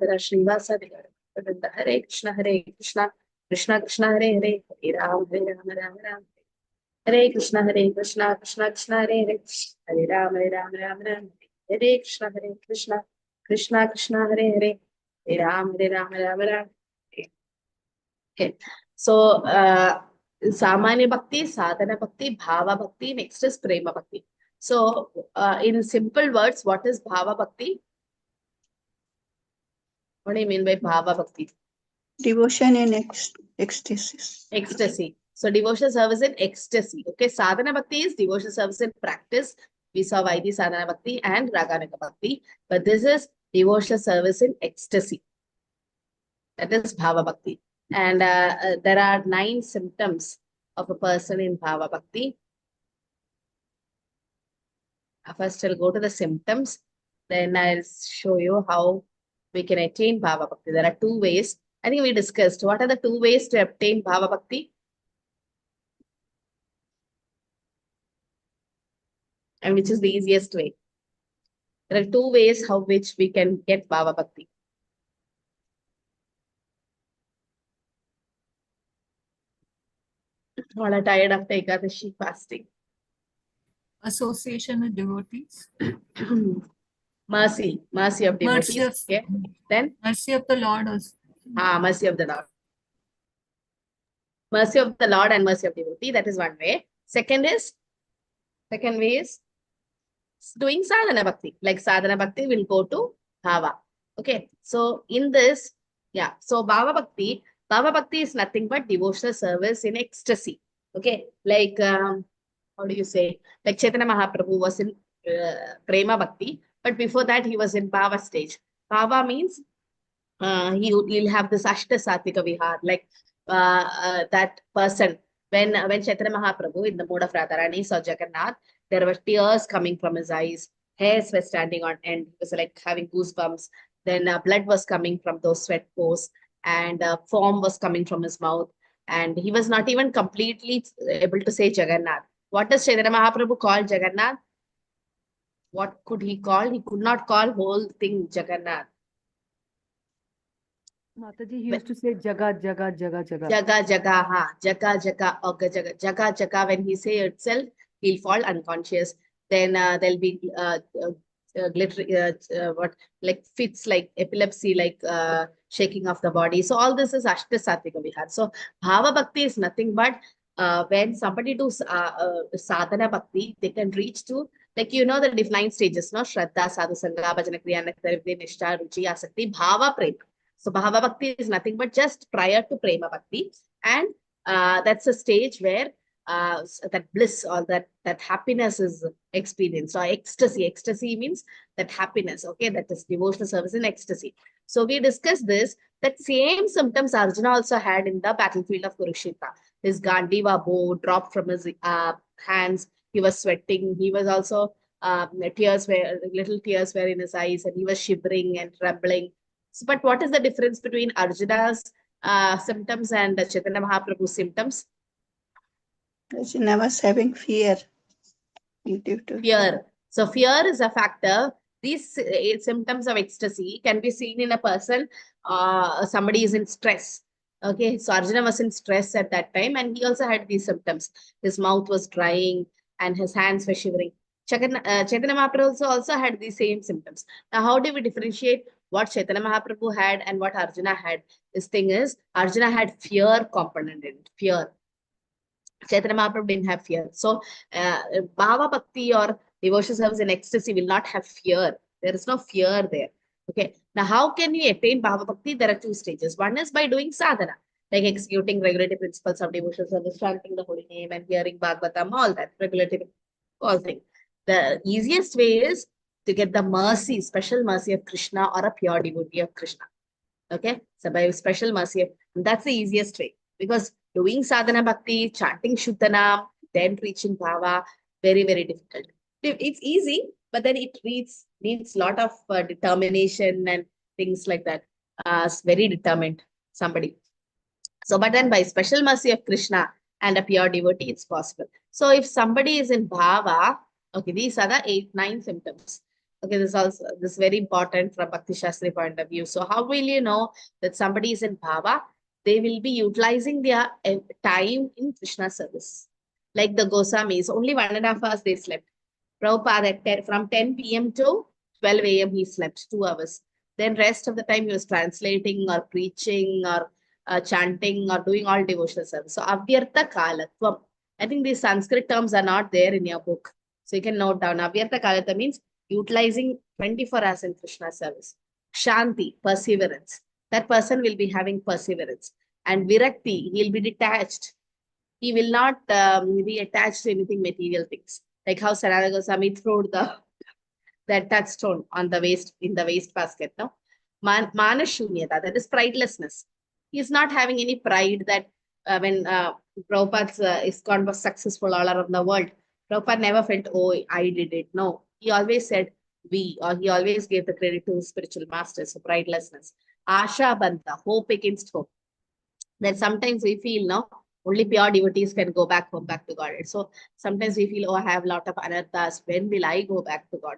Srivasa Govinda. Hare Krishna, Krishna Krishna, Hare Hare, Hare Ram, Ram Ram. Hare Krishna, Krishna Krishna, Hare Hare, Hare Ram, Ram Ram. Hare Krishna, Krishna Krishna, Hare Hare, Hare Ram, Ram Ram. Okay. So, Samanya Bhakti, Sadhana Bhakti, Bhava Bhakti, next is Prema Bhakti. So, in simple words, what is Bhava Bhakti? What do you mean by Bhava Bhakti? Devotion in ecstasy. Ecstasy. So, devotional service in ecstasy. Okay. Sadhana Bhakti is devotional service in practice. We saw Vaidhi Sadhana Bhakti and Raganuga Bhakti. But this is devotional service in ecstasy. That is Bhava Bhakti. And there are 9 symptoms of a person in Bhava Bhakti. First, I'll go to the symptoms. Then I'll show you how we can attain Bhava Bhakti. There are 2 ways. I think we discussed. What are the 2 ways to obtain Bhava Bhakti? And which is the easiest way? There are 2 ways how which we can get Bhava Bhakti. All are tired after Ekadashi fasting. Association with devotees. Mercy of devotees. Okay. Then mercy of the Lord also. Mercy of the Lord. Mercy of the Lord and mercy of devotee. That is one way. Second way is doing sadhana bhakti. Like sadhana bhakti will go to bhava. Okay. So in this, yeah. So bhava bhakti is nothing but devotional service in ecstasy. Okay. Like how do you say? Like Chaitanya Mahaprabhu was in prema bhakti, but before that he was in bhava stage. Bhava means he'll have this ashta satvika vihar, like that person when Chaitanya Mahaprabhu in the mood of Radharani saw Jagannath, there were tears coming from his eyes, hairs were standing on end, he was like having goosebumps, then blood was coming from those sweat pores, and foam was coming from his mouth, and he was not even completely able to say Jagannath. What does Chaitanya Mahaprabhu call Jagannath? What could he call? He could not call whole thing Jagannath. Mataji, he used to say Jaga, Jaga, Jaga, Jaga. Jaga, Jaga, ha. Jaga, Jaga, Oga, Jaga. Jaga, Jaga, when he say itself, he'll fall unconscious. Then there'll be like fits, like epilepsy, like shaking of the body. So all this is Ashta Satvika Vihar. So Bhava Bhakti is nothing but when somebody does sadhana bhakti, they can reach to, like, you know, the different stages, no? Shraddha, Sadhu Sangha, Bhajana Kriya, Nektarvidya, Nishtha, Ruchi, Asakti, Bhava, Prema. So Bhava Bhakti is nothing but just prior to Prema Bhakti. And that's a stage where that bliss or that happiness is experienced. So ecstasy means that happiness. Okay, that is devotional service in ecstasy. So we discussed this, that same symptoms Arjuna also had in the battlefield of Kurukshetra. His Gandiva bow dropped from his hands. He was sweating. He was also, little tears were in his eyes, and he was shivering and trembling. So, but what is the difference between Arjuna's symptoms and Chaitanya Mahaprabhu's symptoms? Arjuna was having fear. Fear. So fear is a factor. These symptoms of ecstasy can be seen in a person. Somebody is in stress. Okay, so Arjuna was in stress at that time, and he also had these symptoms. His mouth was drying and his hands were shivering. Chaitanya Mahaprabhu also had the same symptoms. Now, how do we differentiate what Chaitanya Mahaprabhu had and what Arjuna had? This thing is, Arjuna had fear component in it, fear. Chaitanya Mahaprabhu didn't have fear. So, Bhava Bhakti or devotion service in ecstasy will not have fear. There is no fear there. Okay. Now, how can we attain Bhava Bhakti? There are 2 stages. One is by doing sadhana, like executing regulative principles of devotion service, chanting the holy name and hearing Bhagavatam, all that, regulative, all things. The easiest way is to get the mercy, special mercy of Krishna or a pure devotee of Krishna. Okay. So by special mercy, that's the easiest way, because doing sadhana bhakti, chanting Shuddhanam, then reaching bhava, very, very difficult. It's easy, but then it needs a lot of determination and things like that. It's very determined, somebody. So, but then by special mercy of Krishna and a pure devotee, it's possible. So if somebody is in bhava, okay, these are the 8, 9 symptoms. Okay, this is very important from Bhakti Shastri point of view. So how will you know that somebody is in bhava? They will be utilizing their time in Krishna service. Like the Goswamis, only 1.5 hours they slept. Prabhupada from 10 p.m. to 12 a.m. he slept 2 hours. Then rest of the time he was translating or preaching or chanting or doing all devotional service. So avyartha kalatvam. I think these Sanskrit terms are not there in your book. So you can note down. Avyartha kalatvam means utilizing 24 hours in Krishna service. Shanti, perseverance. That person will be having perseverance. And virakti, he'll be detached. He will not be attached to anything material things. Like how Sanatana Goswami threw that touchstone on the waste, in the waste basket. No? Manashunyata, that is pridelessness. He is not having any pride that when Prabhupada's ISKCON was successful all around the world, Prabhupada never felt, oh, I did it. No, he always said we, or he always gave the credit to his spiritual masters, so pridelessness. Asha Banta, hope against hope. That sometimes we feel, no, only pure devotees can go back home, back to God. So sometimes we feel, oh, I have a lot of anarthas. When will I go back to God?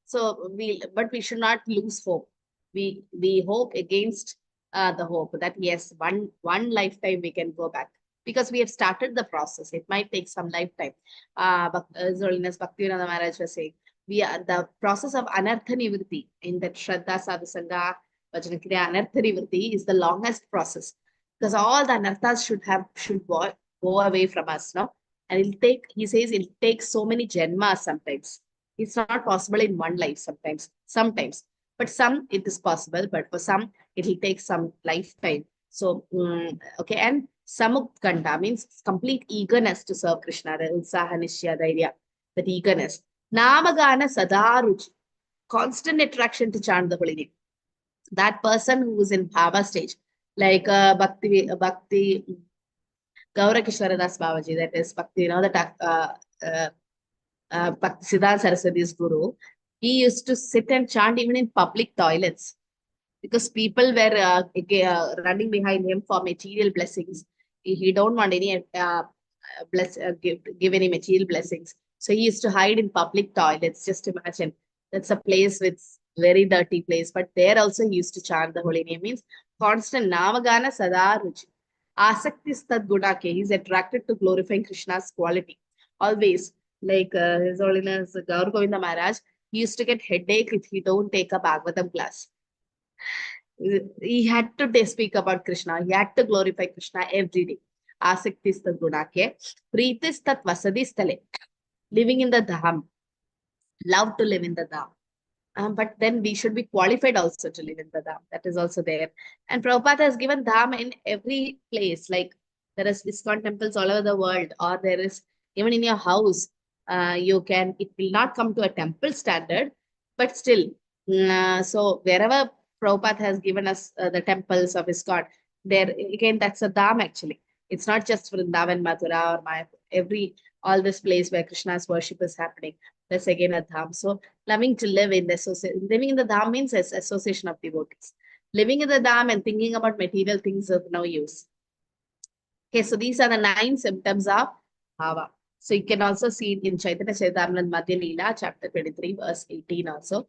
So but we should not lose hope. We hope against the hope that yes, one lifetime we can go back, because we have started the process. It might take some lifetime. His Holiness Bhaktivinoda Maharaj was saying, we are the process of anartha nivritti in that Shraddha Sadhusanga Vajanakriya. Anartha nivritti is the longest process, because all the anarthas should go away from us, no? And it'll take, he says, it'll take so many janmas sometimes. It's not possible in one life sometimes. But some it is possible, but for some it will take some lifetime. So, okay, and samukkanda means complete eagerness to serve Krishna, the utsaha nishya, the idea, that eagerness. Namagana sadaruchi, constant attraction to chant the holy name. That person who is in bhava stage, like Bhakti Gaurakishwaradas Babaji, that is Bhakti, Siddhanta Saraswati's guru, he used to sit and chant even in public toilets, because people were running behind him for material blessings. He don't want any give any material blessings. So he used to hide in public toilets. Just imagine, that's a place with very dirty place, but there also he used to chant the holy name. Means constant Namagana Sada Ruchi. Asakti Stad Gudake. He's attracted to glorifying Krishna's quality. Always. Like His Holiness Govinda Maharaj, he used to get headache if he don't take a Bhagavatam class. He had to speak about Krishna. He had to glorify Krishna every day. Asaktistat gunake, pritistat vasadistale, living in the dham. Love to live in the dham. But then we should be qualified also to live in the dham. That is also there. And Prabhupada has given dham in every place. Like there is ISKCON temples all over the world, or there is even in your house. It will not come to a temple standard, but still. So wherever Prabhupada has given us the temples of ISKCON, there again, that's a dham actually. It's not just Vrindavan, Mathura, or all this place where Krishna's worship is happening. That's again a dham. So loving to live in living in the dham means association of devotees. Living in the dham and thinking about material things of no use. Okay, so these are the 9 symptoms of bhava. So you can also see it in Chaitanya Charitamrita Madhya Leela, chapter 23, verse 18 also.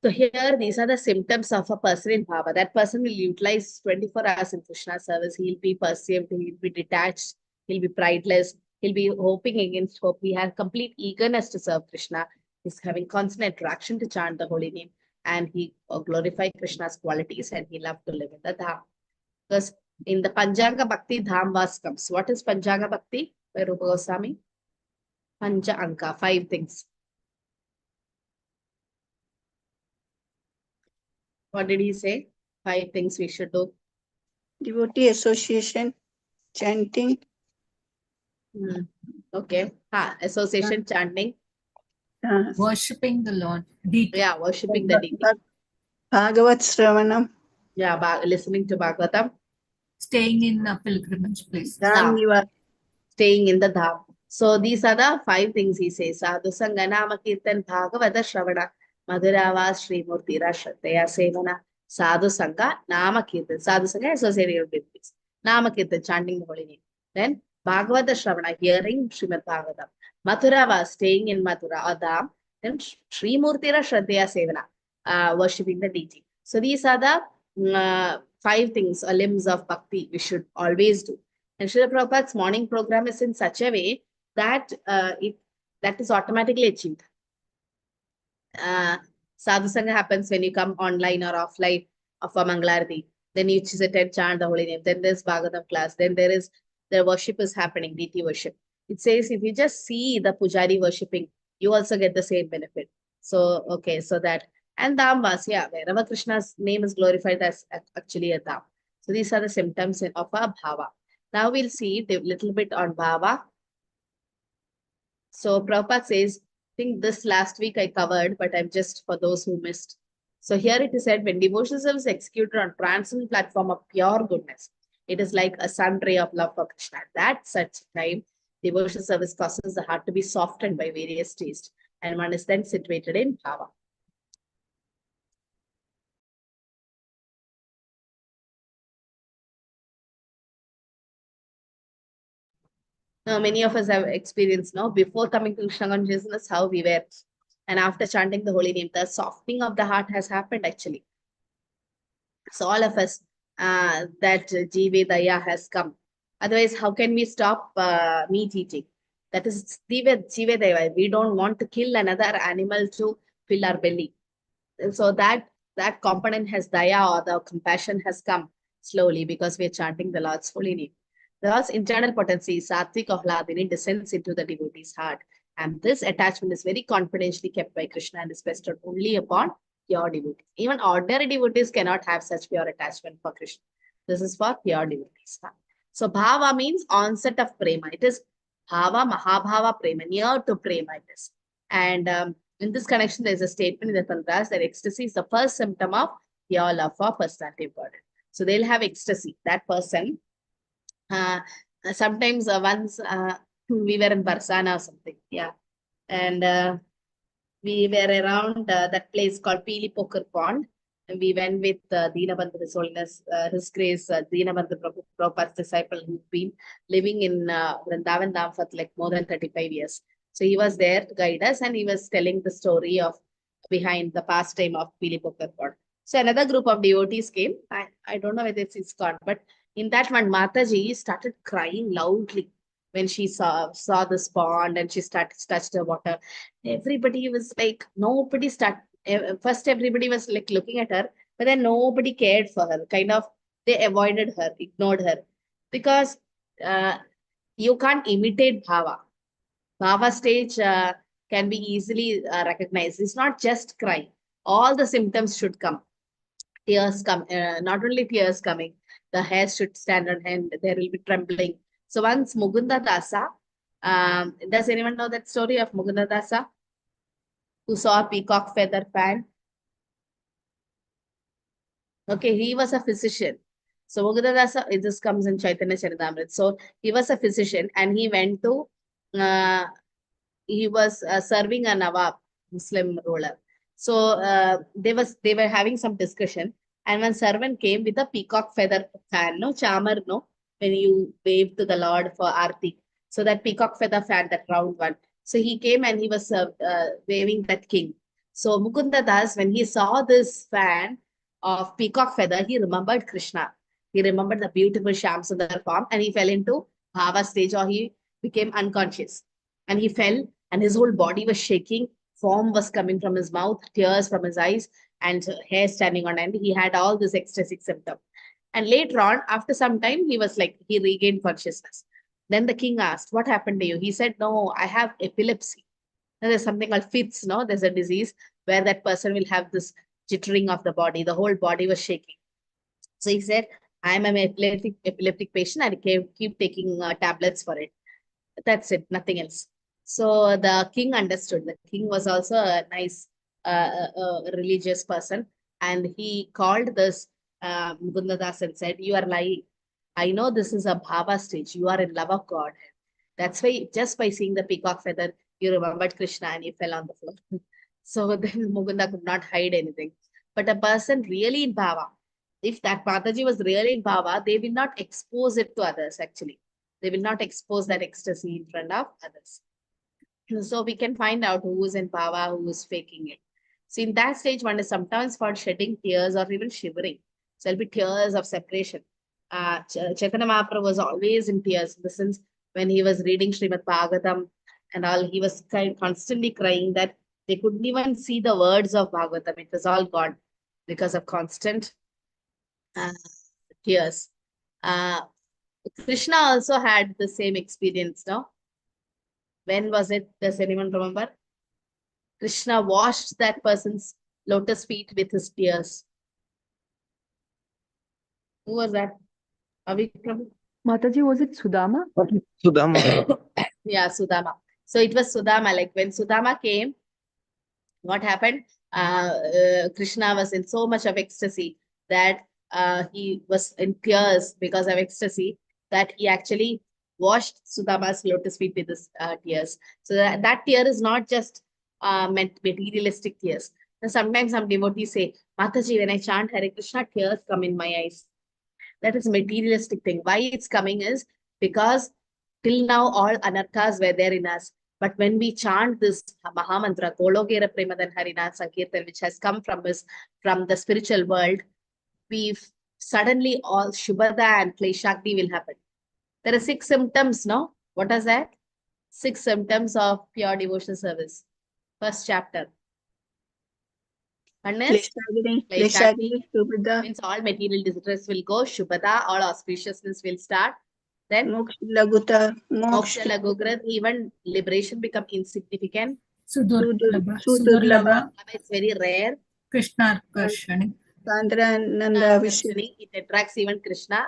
So here, these are the symptoms of a person in bhava. That person will utilize 24 hours in Krishna service. He'll be perceived, he'll be detached, he'll be prideless, he'll be hoping against hope. He has complete eagerness to serve Krishna. He's having constant attraction to chant the holy name, and he glorify Krishna's qualities, and he loves to live in the dham. Because in the Panchanga Bhakti, dham vas comes. What is Panchanga Bhakti by Rupa Goswami? Pancha Anka, 5 things. What did he say? 5 things we should do. Devotee association, chanting. Okay. Association, chanting. Worshipping the Lord. Deity. Yeah, worshipping the deity. Bhagavat Sravanam. Yeah, listening to Bhagavatam. Staying in a pilgrimage place. Staying in the dham. So these are the 5 things he says. Sadhu Sangha Nama Kirtan Bhagavata Shravana Madhurava Sri Murtira Shraddhaya Sevana. Sadhu Sangha Nama Kirtan. Sadhu Sangha associated with this. Nama Kirtan, chanting the holy name. Then Bhagavata Shravana, hearing Srimad Bhagavatam. Mathurava, staying in Mathura or dham. Then Sri Murtira Shraddhaya Sevana, worshipping the deity. So these are the 5 things or limbs of bhakti we should always do. And Srila Prabhupada's morning program is in such a way that that is automatically achieved. Sadhu Sangha happens when you come online or offline of a Mangalarti. Then you sit and chant the holy name. Then there's Bhagavatam class. Then the worship is happening, deity worship. It says if you just see the pujari worshipping, you also get the same benefit. So, okay, so that. And Dhamvas, yeah, wherever Krishna's name is glorified, that's actually a Dham. So these are the symptoms of a bhava. Now we'll see a little bit on bhava. So Prabhupada says, I think this last week I covered, but I'm just for those who missed. So here it is said, when devotional service is executed on transcendent platform of pure goodness, it is like a sun ray of love for Krishna. That such time, devotional service causes the heart to be softened by various tastes, and one is then situated in bhava. Now, many of us have experienced now, before coming to Krishna consciousness, how we were. And after chanting the holy name, the softening of the heart has happened actually. So all of us, that Jive Daya has come. Otherwise, how can we stop meat eating? That is Jive Daya. We don't want to kill another animal to fill our belly. And so that component has Daya, or the compassion has come slowly because we are chanting the Lord's holy name. The Lord's internal potency, Sattvic or Hladini, descends into the devotee's heart. And this attachment is very confidentially kept by Krishna and is bestowed only upon pure devotees. Even ordinary devotees cannot have such pure attachment for Krishna. This is for pure devotees. So bhava means onset of prema. It is bhava, mahabhava prema, near to prema it is. And in this connection, there is a statement in the Tantras that ecstasy is the first symptom of pure love for personality of God. So they'll have ecstasy, that person. Sometimes once we were in Barsana or something, yeah. And we were around that place called Pili Poker Pond. And we went with Dinabandhu, His Holiness, His Grace, Dinabandhu Prabhupada's disciple who've been living in Vrindavan Dham for like more than 35 years. So he was there to guide us, and he was telling the story of behind the pastime of Pili Poker Pond. So another group of devotees came. I don't know whether it's ISKCON, but in that one, Mataji started crying loudly when she saw this pond, and she touched the water. Everybody was like, nobody started. First, everybody was like looking at her, but then nobody cared for her. Kind of, they avoided her, ignored her, because you can't imitate bhava. Bhava stage can be easily recognized. It's not just crying. All the symptoms should come. Tears come, not only tears coming, the hair should stand on end, there will be trembling. So once Mukunda Dasa, does anyone know that story of Mukunda Dasa, who saw a peacock feather fan? Okay, he was a physician. So Mukunda Dasa, this comes in Chaitanya Charitamrita. So he was a physician, and he went to, he was serving a Nawab, Muslim ruler. So they were having some discussion, and one servant came with a peacock feather fan, no chamar, no, when you wave to the Lord for Aarti. So that peacock feather fan, that round one. So he came and he was waving that king. So Mukunda Das, when he saw this fan of peacock feather, he remembered Krishna. He remembered the beautiful Shyamsundar form, and he fell into bhava stage, or he became unconscious. And he fell, and his whole body was shaking. Foam was coming from his mouth, tears from his eyes, and hair standing on end. He had all this ecstatic symptom. And later on, after some time, he was like, he regained consciousness. Then the king asked, what happened to you? He said, no, I have epilepsy. Now, there's something called fits, no? There's a disease where that person will have this jittering of the body. The whole body was shaking. So he said, I'm an epileptic patient. I keep taking tablets for it. That's it, nothing else. So the king understood. The king was also a nice religious person, and he called this Mukunda Das and said, you are lying. I know this is a bhava stage. You are in love of God. That's why just by seeing the peacock feather, you remembered Krishna and you fell on the floor. So then Mukunda could not hide anything. But a person really in bhava, if that Mataji was really in bhava, they will not expose it to others actually. They will not expose that ecstasy in front of others. So we can find out who is in bhava, who is faking it. So in that stage, one is sometimes for shedding tears or even shivering. So there'll be tears of separation. Chaitanya Mahaprabhu was always in tears in the sense when he was reading Srimad Bhagavatam and all, he was constantly crying that they couldn't even see the words of Bhagavatam. It was all gone because of constant uh, tears. Uh, Krishna also had the same experience, no? When was it? Does anyone remember? Krishna washed that person's lotus feet with his tears. Who was that? Avikram? Mataji, was it Sudama? Sudama. Yeah, Sudama. So it was Sudama. Like when Sudama came, what happened? Krishna was in so much of ecstasy that he was in tears because of ecstasy that he actually washed Sudama's lotus feet with his tears. So that tear is not just materialistic tears. And sometimes some devotees say, Mataji, when I chant Hare Krishna, tears come in my eyes. That is materialistic thing. Why it's coming is because till now all anarthas were there in us. But when we chant this Mahamantra, Gologera Premadan Harinath Sankirtan, which has come from the spiritual world, we suddenly all Shubhada and Kleshakti will happen. There are 6 symptoms, no? What is that? 6 symptoms of pure devotional service. First chapter. One is Kleshagni, Shubhada, means all material distress will go. Shubhada, all auspiciousness will start. Then Moksha Laguta, Moksha Moksha Lagugrat, even liberation become insignificant. Sudurlabha. Sudurlabha, It's very rare. Krishna Karshani. Sandrananda Vishnu. It attracts even Krishna.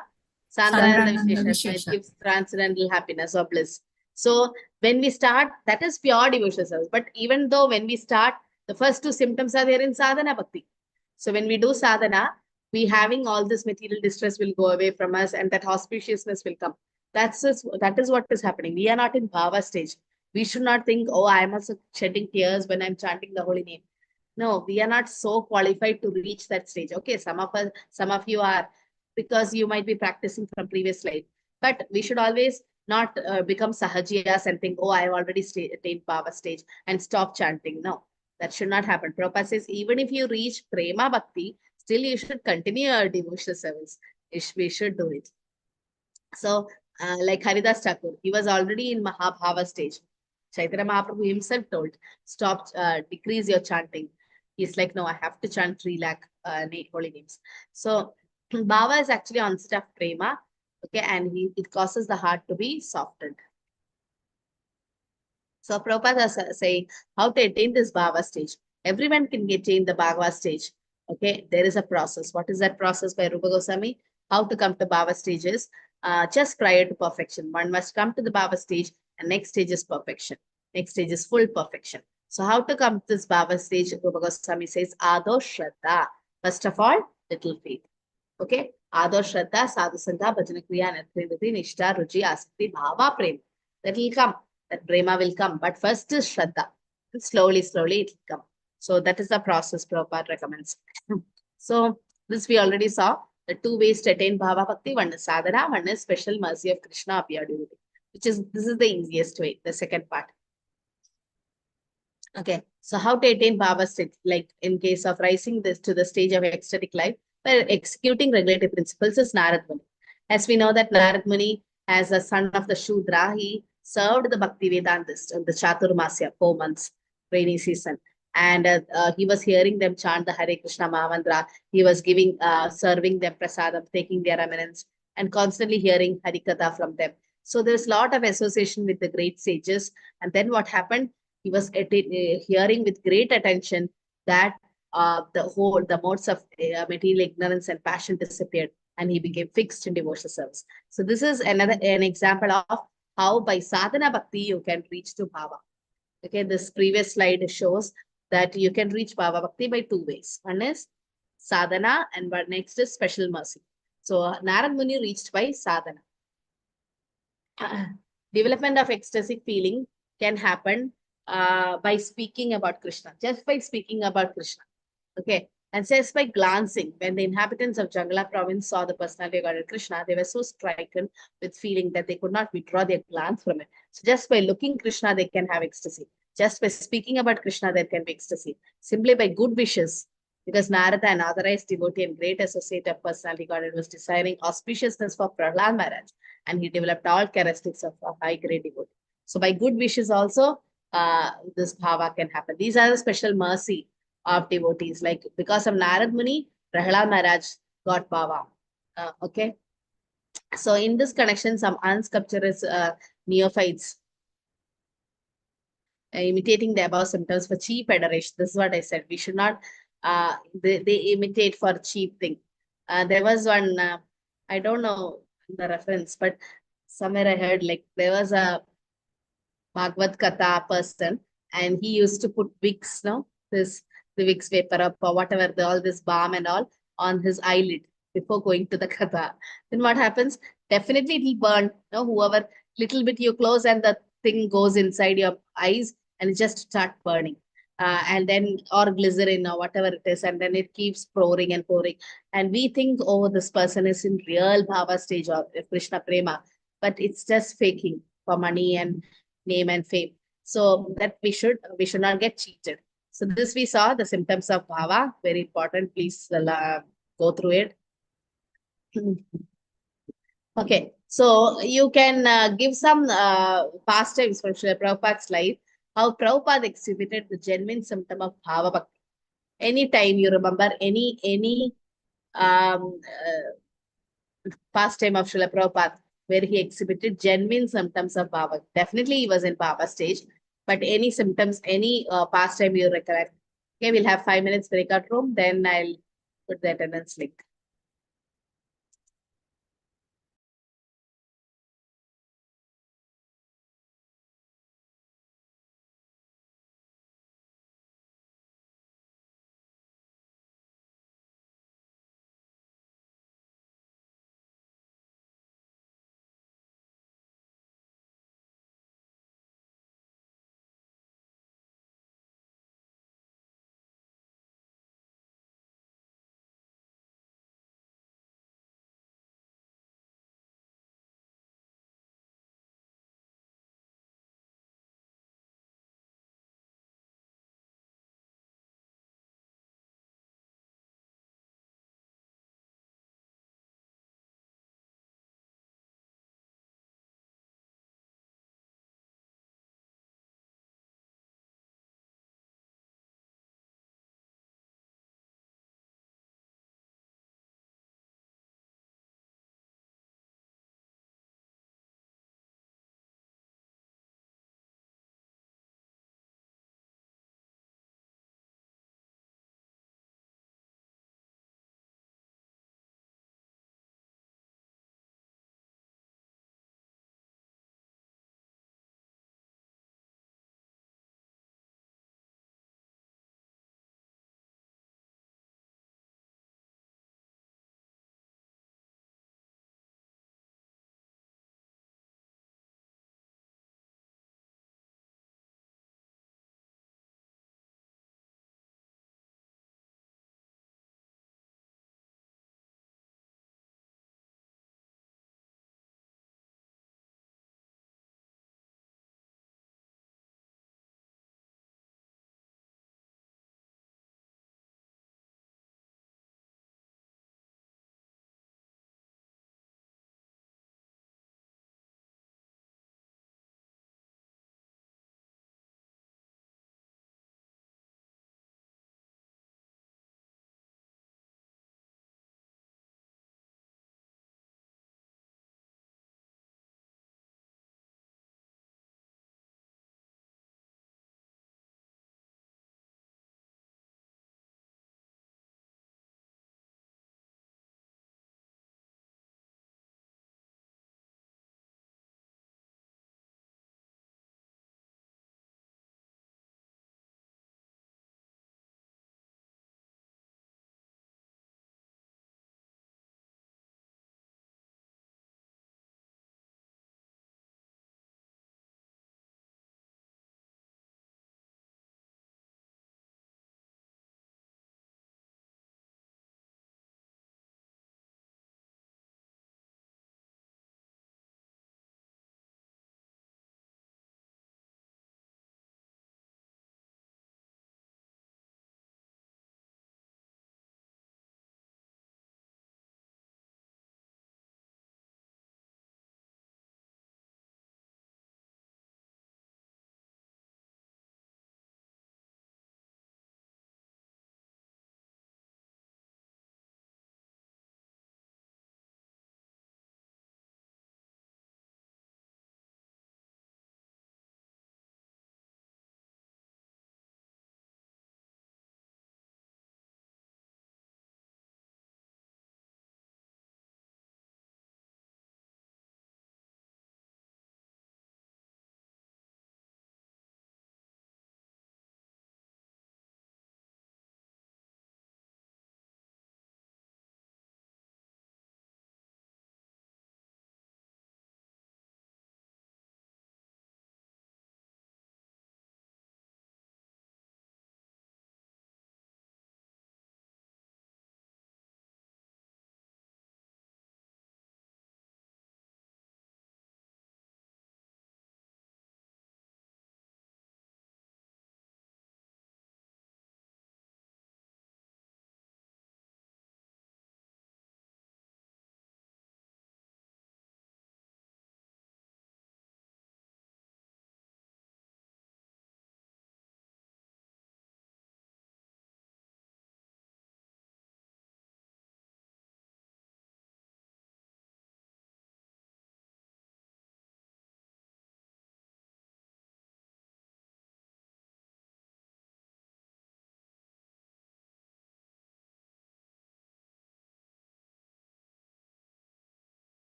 Sandrananda Sandrananda Vishesha. Vishesha. It gives transcendental happiness or bliss. So when we start, that is pure devotional service. But even though when we start, the first 2 symptoms are there in sadhana bhakti. So when we do sadhana, we having all this material distress will go away from us and that auspiciousness will come. That is what is happening. We are not in bhava stage. We should not think, oh, I am also shedding tears when I'm chanting the holy name. No, we are not so qualified to reach that stage. Okay, some of you are, because you might be practicing from previous life. But we should always not become sahajiyas and think, oh, I have already attained bhava stage and stop chanting. No, that should not happen. Prabhupada says, even if you reach prema bhakti, still you should continue your devotional service. We should do it. So, like Haridas Thakur, he was already in Mahabhava stage. Chaitanya Mahaprabhu himself told, stop, decrease your chanting. He's like, no, I have to chant 3 lakh holy names. So, Bhava is actually onset of prema, okay, and it causes the heart to be softened. So, Prabhupada is saying how to attain this Bhava stage. Everyone can attain the Bhava stage. Okay, there is a process. What is that process by Rupa Goswami? How to come to Bhava stages? Just prior to perfection. One must come to the Bhava stage, and next stage is perfection. Next stage is full perfection. So how to come to this Bhava stage? Rupa Goswami says, Ado Shraddha. First of all, little faith. Okay, Ado Shraddha, Sadhu Sangha, Bhajana Kriya, Natrinati, Nishta, Ruchi, Asakti, Bhava, Prem. That will come. That prema will come. But first is Shraddha. Slowly it will come. So that is the process Prabhupada recommends. So this we already saw. The 2 ways to attain Bhava Bhakti. One is sadhana, one is special mercy of Krishna appeared devotee. This is the easiest way, the second part. Okay, so how to attain Bhava state? Like in case of rising this to the stage of ecstatic life, by executing regulative principles is Narad Muni. As we know that Narad Muni, as a son of the Shudra, he served the Bhakti Vedantist in the Chaturmasya, 4 months, rainy season. And he was hearing them chant the Hare Krishna Mahamantra. He was serving them prasadam, taking their eminence, and constantly hearing Harikatha from them. So there's a lot of association with the great sages. And then what happened? He was hearing with great attention that the modes of material ignorance and passion disappeared, and he became fixed in devotional service. So this is an example of how by sadhana bhakti you can reach to bhava. Okay, this previous slide shows that you can reach bhava bhakti by 2 ways. One is sadhana, and one next is special mercy. So Narad Muni reached by sadhana. Development of ecstatic feeling can happen by speaking about Krishna, just by speaking about Krishna. Okay, And says by glancing, when the inhabitants of Jangala province saw the personality of God Krishna, they were so stricken with feeling that they could not withdraw their glance from it. So just by looking Krishna, they can have ecstasy. Just by speaking about Krishna, there can be ecstasy. Simply by good wishes, because Narada, an authorized devotee and great associate of personality God, was desiring auspiciousness for Prahlad Maharaj, and he developed all characteristics of a high-grade devotee. So by good wishes also, this bhava can happen. These are the special mercy of devotees. Like because of Narad Muni, Prahlad Maharaj got bhava. Okay. So in this connection, some unsculpturous neophytes imitating the above symptoms for cheap adoration. This is what I said. We should not, they imitate for cheap thing. There was one, I don't know the reference, but somewhere I heard like there was a Bhagavad Katha person, and he used to put Vicks, no, this the Vicks vapor up or whatever, all this balm and all on his eyelid before going to the Katha. Then what happens? Definitely it will burn. No, whoever little bit you close and the thing goes inside your eyes and it just start burning. And then or glycerin or whatever it is, and then it keeps pouring and pouring. And we think, oh, this person is in real bhava stage of Krishna prema, but it's just faking for money and name and fame. So that we should not get cheated. So this we saw the symptoms of bhava, very important. Please go through it. Okay, so you can give some pastimes from Srila Prabhupada's life, how Prabhupada exhibited the genuine symptom of bhava bhakti. Anytime you remember any pastime of Srila Prabhupada, where he exhibited genuine symptoms of bhava. Definitely he was in bhava stage, but any symptoms, any pastime you recollect. Okay, we'll have 5 minutes breakout room, then I'll put the attendance link.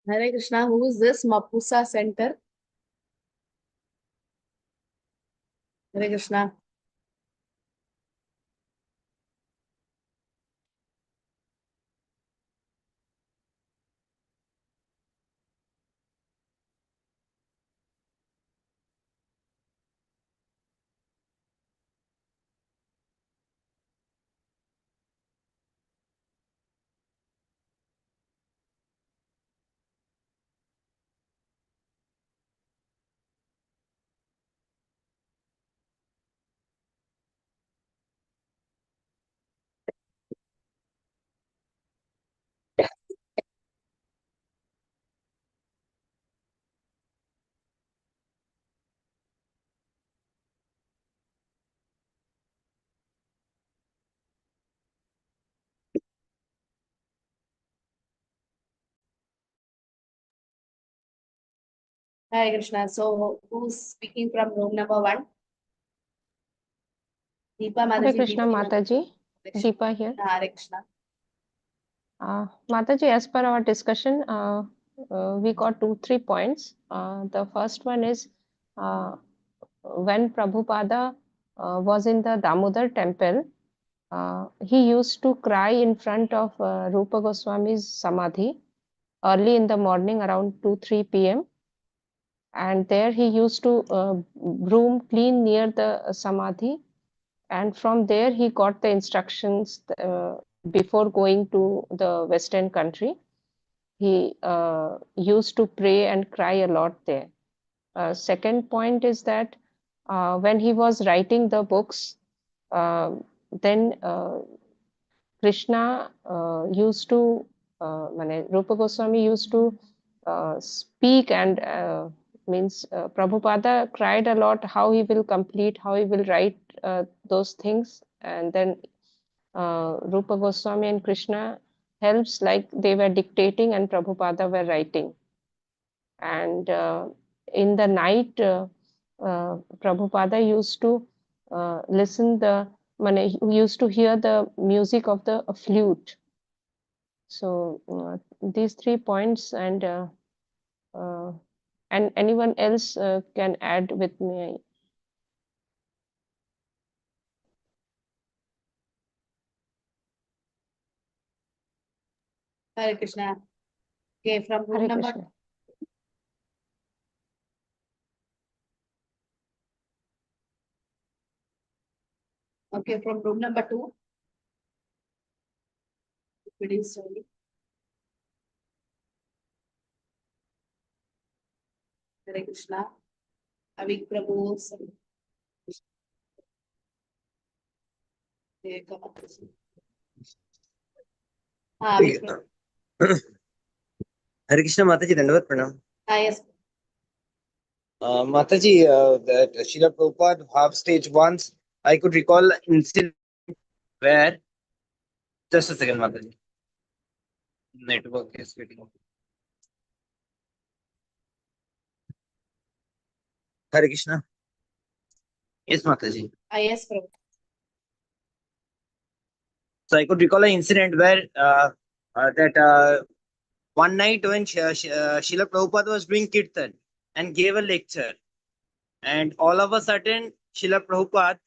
Hare Krishna. Who is this? Mapusa Center. Hare Krishna. Hare Krishna. So, who's speaking from room number 1? Deepa Hare Mataji. Krishna, Deepa, Mataji. Krishna. Deepa here. Hare Krishna. Mataji, as per our discussion, we got 2-3 points. The first one is when Prabhupada was in the Damodar temple, he used to cry in front of Rupa Goswami's Samadhi early in the morning around 2-3 p.m. And there he used to broom clean near the Samadhi. And from there he got the instructions before going to the Western country. He used to pray and cry a lot there. Second point is that when he was writing the books, then Krishna used to, Rupa Goswami used to speak and means Prabhupada cried a lot how he will complete, how he will write those things. And then Rupa Goswami and Krishna helps like they were dictating and Prabhupada were writing. And in the night, Prabhupada used to listen used to hear the music of the flute. So these 3 points, and anyone else can add with me. Hare Krishna. Okay, from room Hare number. Krishna. Okay, from room number 2. Pretty slowly. Hare Krishna. Avik Prabhu. Avik Prabhu. Hare Krishna Mataji, Dandavat Pranam. Yes. Mataji, that Srila Prabhupada half stage once, I could recall an incident where, just a second, Mataji. Network is getting. Hare Krishna. Yes, Mataji. Yes, Prabhu. So I could recall an incident where one night when Srila Prabhupada was doing kirtan and gave a lecture, and all of a sudden Srila Prabhupada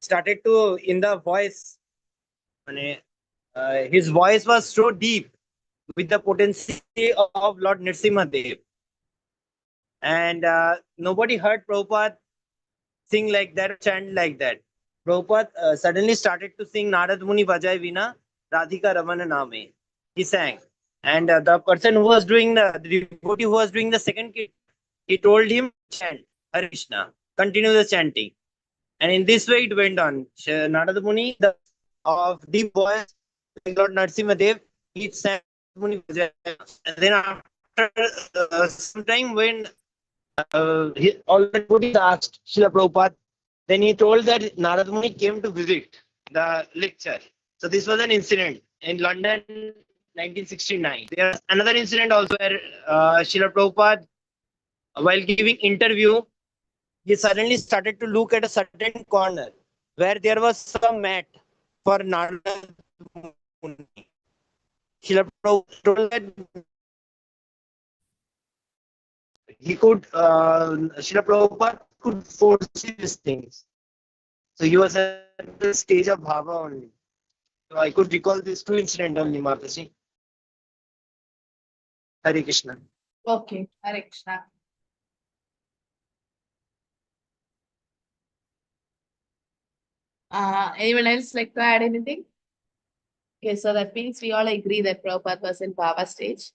started to, in the voice, his voice was so deep with the potency of Lord Nrsimhadev, and nobody heard Prabhupada sing like that, chant like that. Prabhupada suddenly started to sing Narad Muni Vajay Vina Radhika Ramana Name. He sang, and the person who was doing the devotee who was doing the second kit, he told him, chant Hare Krishna, continue the chanting. And in this way it went on. Narada Muni, the of deep voice, like Lord Nrsimhadev, he sang Muni Vajaya. And then after some time, when all the devotees asked Srila Prabhupada, then he told that Narada Muni came to visit the lecture. So this was an incident in London, 1969. There's another incident also where Srila Prabhupada, while giving interview, he suddenly started to look at a certain corner where there was some mat for Narada Muni. told that he could, Srila Prabhupada could foresee these things. So he was at the stage of Bhava only. So I could recall these two incidents only, Mataji. Hare Krishna. Okay, Hare Krishna. Anyone else like to add anything? Okay, so that means we all agree that Prabhupada was in Bhava stage.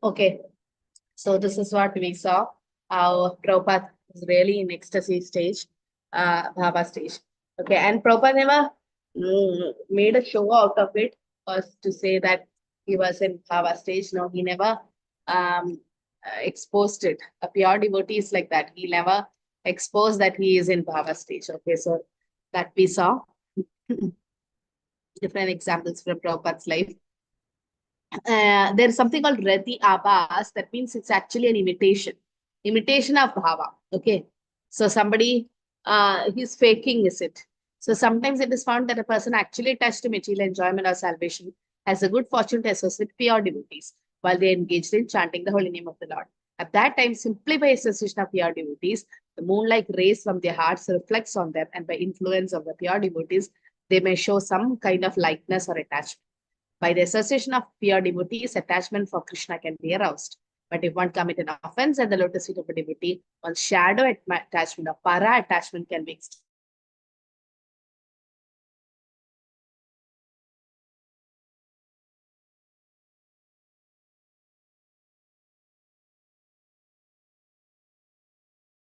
Okay, so this is what we saw. How Prabhupada was really in ecstasy stage, Bhava stage. Okay, and Prabhupada never made a show out of it, was to say that he was in Bhava stage. No, he never exposed it. A pure devotee is like that. He never exposed that he is in Bhava stage. Okay, so that we saw different examples from Prabhupada's life. There is something called Rati Abhas. That means it's actually an imitation of Bhava. Okay. So somebody, he's faking, is it? So sometimes it is found that a person actually touched material enjoyment or salvation has a good fortune to associate pure devotees while they engaged in chanting the holy name of the Lord. At that time, simply by association of pure devotees, the moon-like rays from their hearts reflects on them, and by influence of the pure devotees, they may show some kind of likeness or attachment. By the association of pure devotees, attachment for Krishna can be aroused. But if one commit an offense at the lotus feet of a devotee, one's shadow attachment or para attachment can be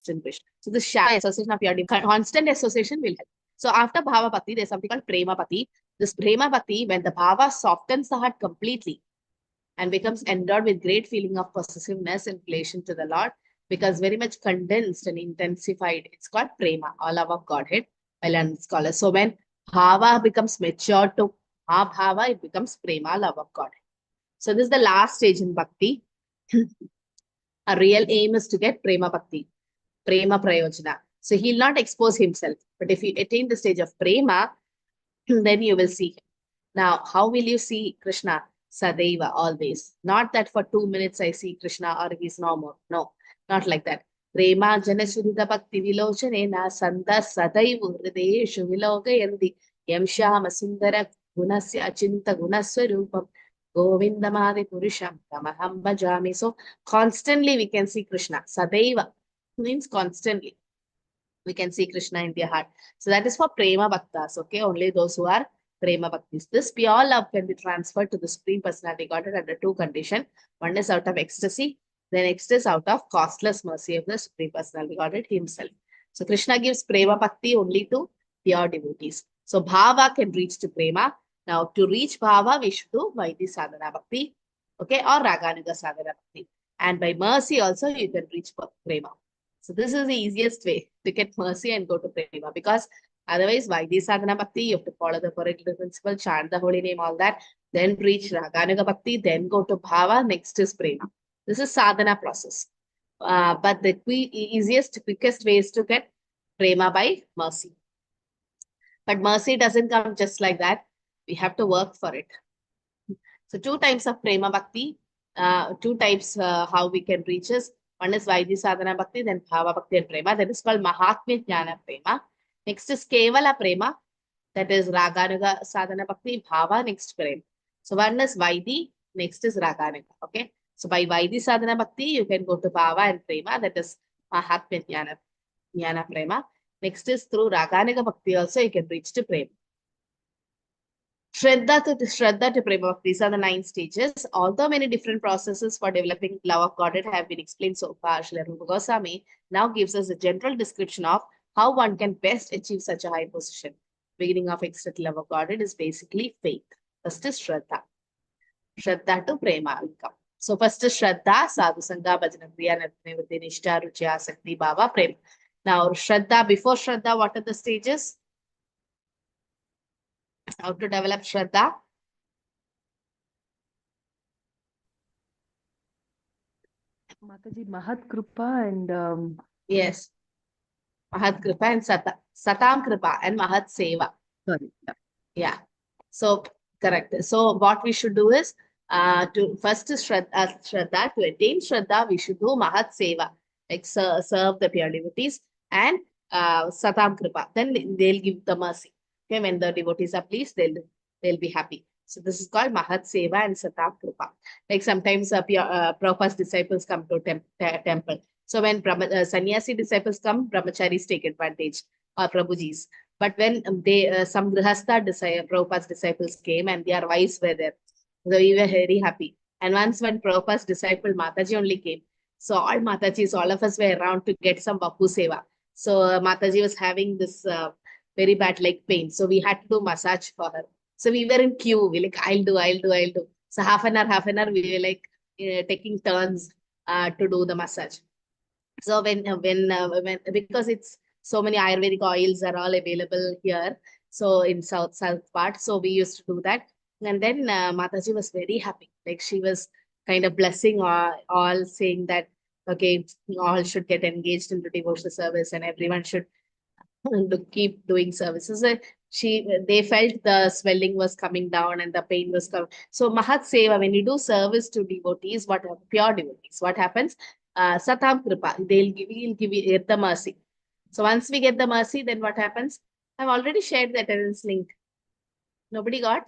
extinguished. So the shadow association of pure devotee, constant association will help. So after Bhava Bhakti, there's something called Prema Bhakti. This Prema Bhakti, when the Bhava softens the heart completely and becomes endowed with great feeling of possessiveness in relation to the Lord, becomes very much condensed and intensified. It's called Prema, all love of Godhead, by learned scholars. So when Bhava becomes mature to Bhava, it becomes Prema, love of Godhead. So this is the last stage in Bhakti. A real aim is to get Prema Bhakti, Prema Prayojana. So he'll not expose himself. But if you attain the stage of Prema, then you will see him. Now, how will you see Krishna? Sadaiva, always. Not that for 2 minutes I see Krishna or he's no more. No, not like that. Prema Janasudita Bhakti Vilochanena Santa Sadaivu Hridayeshu Vilogayandi Yam Shama Sundara Gunasya Achinta Gunaswarupam Govindamadi Purusham Tamaham Bhajami. So constantly we can see Krishna. Sadaiva means constantly. We can see Krishna in their heart. So that is for Prema Bhaktas, okay? Only those who are Prema Bhaktis. This pure love can be transferred to the Supreme Personality Godhead under two conditions. One is out of ecstasy, the next is out of costless mercy of the Supreme Personality Godhead himself. So Krishna gives Prema Bhakti only to pure devotees. So Bhava can reach to Prema. Now to reach Bhava, we should do Vaidhi Sadhana Bhakti, okay? Or Raganuga Sadhana Bhakti. And by mercy also, you can reach Prema. So this is the easiest way to get mercy and go to Prema, because otherwise, Vaidhi Sadhana Bhakti, you have to follow the particular principle, chant the holy name, all that, then reach Raganuga Bhakti, then go to Bhava, next is Prema. This is sadhana process. But the easiest, quickest way is to get Prema by mercy. But mercy doesn't come just like that. We have to work for it. So two types of Prema Bhakti, two types how we can reach us. One is Vaidhi Sadhana Bhakti, then Bhava Bhakti and Prema. That is called Mahatmya Jnana Prema. Next is Kevala Prema. That is Raganuga Sadhana Bhakti, Bhava, next Prema. So one is Vaidhi, next is Raganuga. Okay. So by Vaidhi Sadhana Bhakti, you can go to Bhava and Prema. That is Mahatmya Jnana Prema. Next is through Raganuga Bhakti also, you can reach to Prema. Shraddha to Prema. These are the 9 stages. Although many different processes for developing love of Godhead have been explained so far, Srila Rupa Goswami now gives us a general description of how one can best achieve such a high position. Beginning of ecstatic love of Godhead is basically faith. First is Shraddha. Shraddha to Prema will come. So first is Shraddha, Sadhu Sangha, Bhajana Kriya, Nirvana, Nishtha, Ruchi, Asakti, Bhava, Prema. Now Shraddha, before Shraddha, what are the stages? How to develop Shraddha? Mataji, Mahat Kripa and Yes. Mahat Kripa and Satam Kripa and Mahat Seva. sorry. Yeah. So correct. So what we should do is to first is Shraddha. To attain Shraddha, we should do Mahat Seva, like serve the pure devotees, and Satam Kripa. Then they'll give the mercy. Okay, when the devotees are pleased, they'll be happy. So this is called Mahat Seva and Satam Kripa. Like sometimes Prabhupada's disciples come to temple. So when sannyasi disciples come, brahmacharis take advantage, or Prabhuji's. But when some Grihastha Prabhupada's disciples came and their wives were there, so we were very happy. And once when Prabhupada's disciple Mataji only came, so all Matajis, all of us were around to get some Bapu Seva. So Mataji was having this very bad leg pain. So we had to do massage for her. So we were in queue. We like, I'll do. So half an hour, we were like taking turns to do the massage. So when because it's so many Ayurvedic oils are all available here, so in south part, so we used to do that. And then Mataji was very happy. Like she was kind of blessing all, saying that okay, all should get engaged into devotional service and everyone should keep doing services. They felt the swelling was coming down and the pain was coming. So Mahat Seva, when you do service to devotees, pure devotees, what happens? Satam Kripa, we'll give you the mercy. So once we get the mercy, then what happens? I've already shared the attendance link. Nobody got?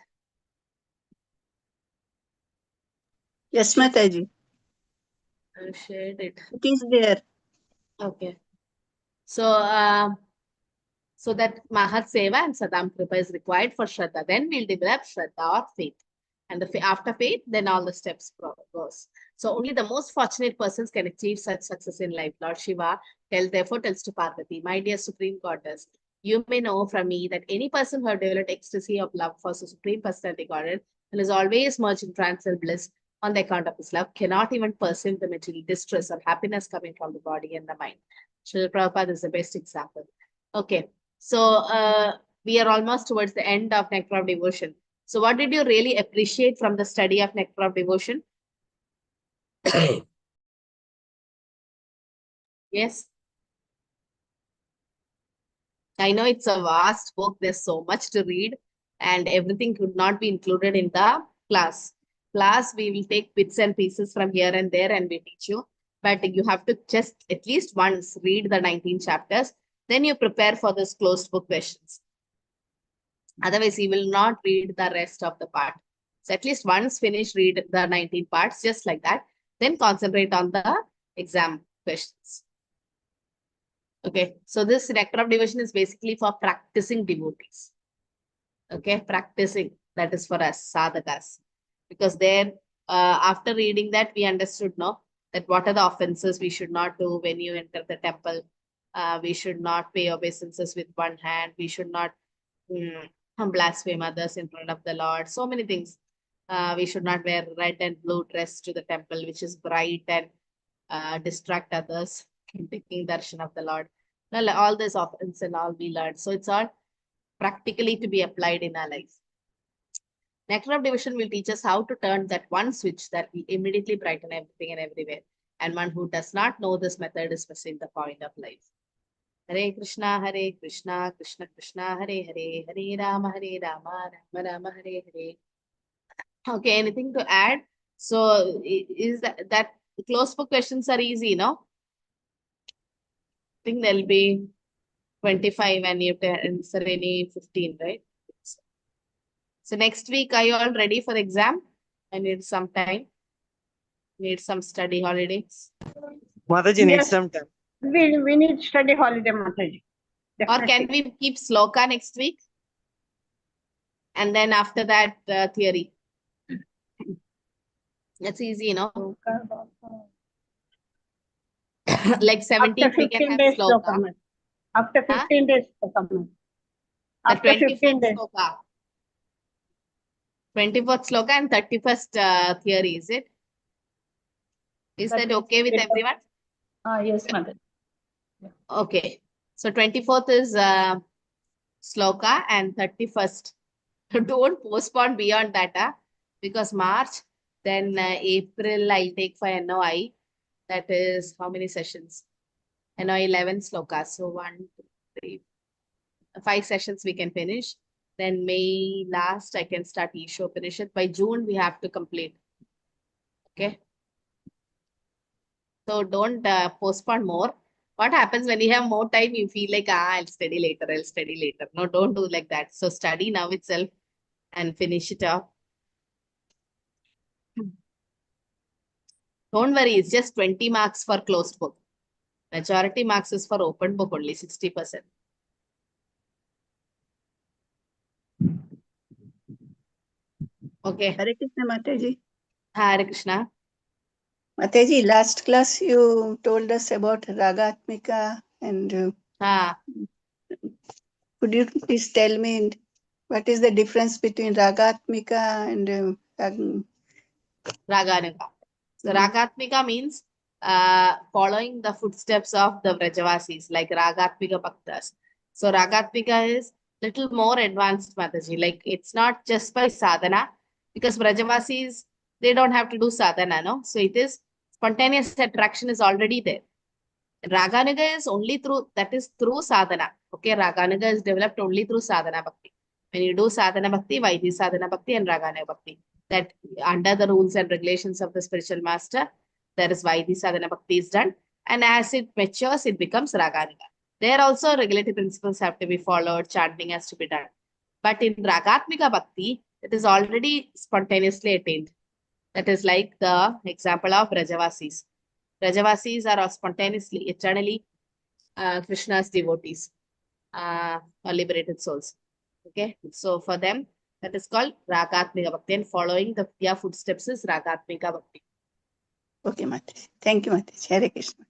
Yes, Mataji. I've shared it. It is there. Okay. So so that Mahat Seva and Satam Kripa is required for Shraddha. Then we'll develop Shraddha or faith. And after faith, then all the steps goes. So only the most fortunate persons can achieve such success in life. Lord Shiva therefore tells to Parvati, my dear Supreme Goddess, you may know from me that any person who has developed ecstasy of love for the Supreme Personality Godhead and is always merged in trance and bliss on the account of his love, cannot even perceive the material distress or happiness coming from the body and the mind. Srila Prabhupada is the best example. Okay, so we are almost towards the end of Nectar of Devotion. So what did you really appreciate from the study of Nectar of Devotion? Yes. I know it's a vast book. There's so much to read and everything could not be included in the class. We will take bits and pieces from here and there and we teach you. But you have to just at least once read the 19 chapters. Then you prepare for this closed book questions. Otherwise, you will not read the rest of the part. So at least once read the 19 parts, just like that. Then concentrate on the exam questions. Okay, so this Nectar of Devotion is basically for practicing devotees. Okay, practicing, that is for us, sadhakas. Because there, after reading that, we understood that what are the offenses we should not do when you enter the temple. We should not pay obeisances with one hand. We should not blaspheme others in front of the Lord. So many things. We should not wear red and blue dress to the temple, which is bright and distract others in taking darshan of the Lord. Well, all this offense and all we learned. So it's all practically to be applied in our life. Nectar of Devotion will teach us how to turn that one switch that will immediately brighten everything and everywhere. And one who does not know this method is missing the point of life. Hare Krishna, Krishna Krishna, Hare Hare, Hare Rama, Rama Rama, Hare Hare. Okay, anything to add? So is that closed book questions are easy, no? I think there'll be 25 and you have to answer any 15, right? So next week, are you all ready for the exam? I need some time. Need some study holidays. Mataji needs some time. We need study holiday, Mataji. Or can we keep sloka next week? And then after that, theory. That's easy, you know. Like After 17th, we can 15 have days, sloka. Lokaman. After Huh? 15 days, Lokaman. The After 15 24th days. sloka. 24th sloka and 31st theory, is it? Is that okay with everyone? Yes, Mother. Okay. So 24th is sloka and 31st. Don't postpone beyond that, because March, then April, I'll take for NOI. That is how many sessions? NOI 11 slokas. So 1, 2, 3, 5 sessions we can finish. Then May last, I can start Isho finish it. By June, we have to complete. Okay. So don't postpone more. What happens when you have more time, you feel like, I'll study later, I'll study later. No, don't do like that. So study now itself and finish it up. Don't worry, it's just 20 marks for closed book. Majority marks is for open book only, 60%. Okay. Hare Krishna, Mataji. Hare Krishna. Mataji, last class you told us about Ragatmika and could you please tell me what is the difference between Ragatmika and Raganuga. So Mhm. Ragatmika means following the footsteps of the Vrajavasis, like Ragatmika Bhaktas. So Ragatmika is little more advanced, Mataji. Like it's not just by sadhana, because Vrajavasis, they don't have to do sadhana, no? So it is spontaneous attraction is already there. Raganuga is only through, that is through sadhana. Okay, Raganuga is developed only through sadhana bhakti. When you do sadhana bhakti, Vaidhi sadhana bhakti and Raganuga bhakti, that under the rules and regulations of the spiritual master, there is Vaidhi sadhana bhakti is done. And as it matures, it becomes Raganuga. There also regulative principles have to be followed, chanting has to be done. But in Ragatmika bhakti, it is already spontaneously attained. That is like the example of Rajavasis. Rajavasis are spontaneously, eternally Krishna's devotees, or liberated souls. Okay, so for them, that is called Ragatmika Bhakti, and following the their footsteps is Ragatmika Bhakti. Okay, Mataji. Thank you, Mataji. Hare Krishna.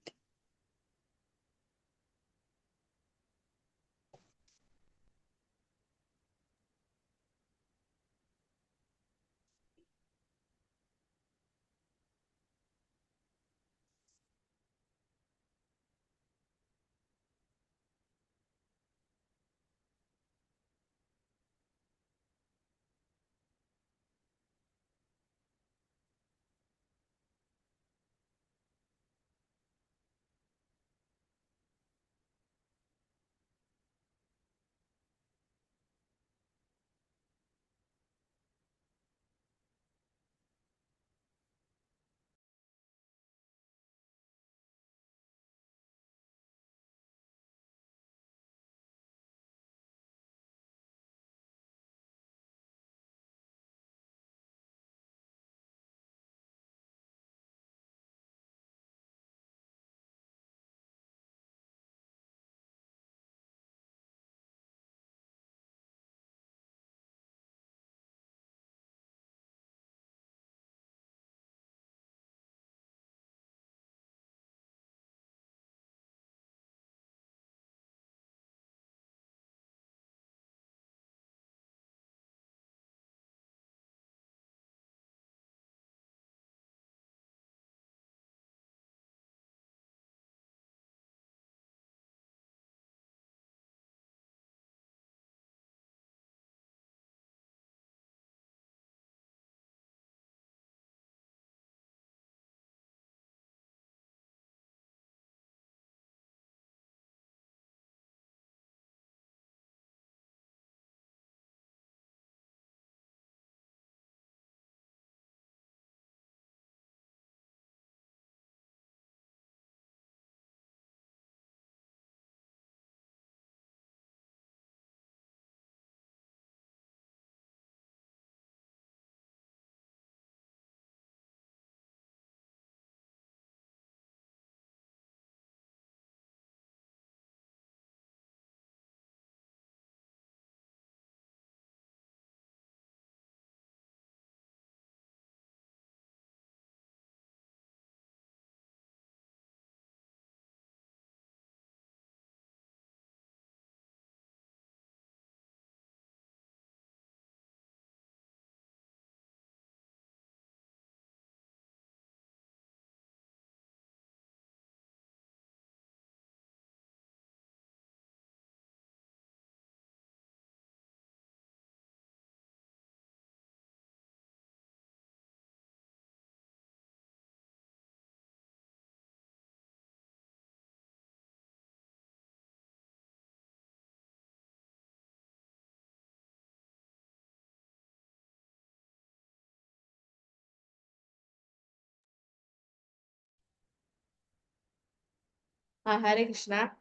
Hare Krishna.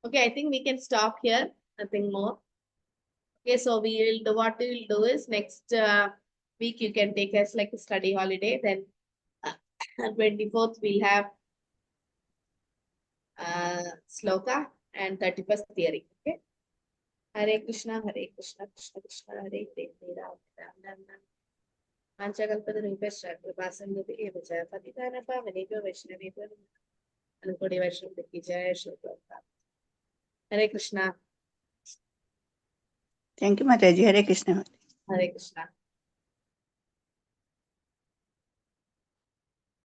Okay, I think we can stop here. Nothing more. Okay, so we will do what we will do is next week you can take us like a study holiday. Then 24th we'll have sloka and 31st theory. Okay. Hare Krishna, Krishna Krishna, Hare Hare, Ram Ram. Panchakalpadurupesha, Kripasandhuti, Evajaya, Patitana Pavanebhyo, Vaishnavebhyo, Anukodi Vaishnavaki Jaya, Shri Prabhupada. Hare Krishna, Thank you, Mataji. Hare Krishna. Hare Krishna.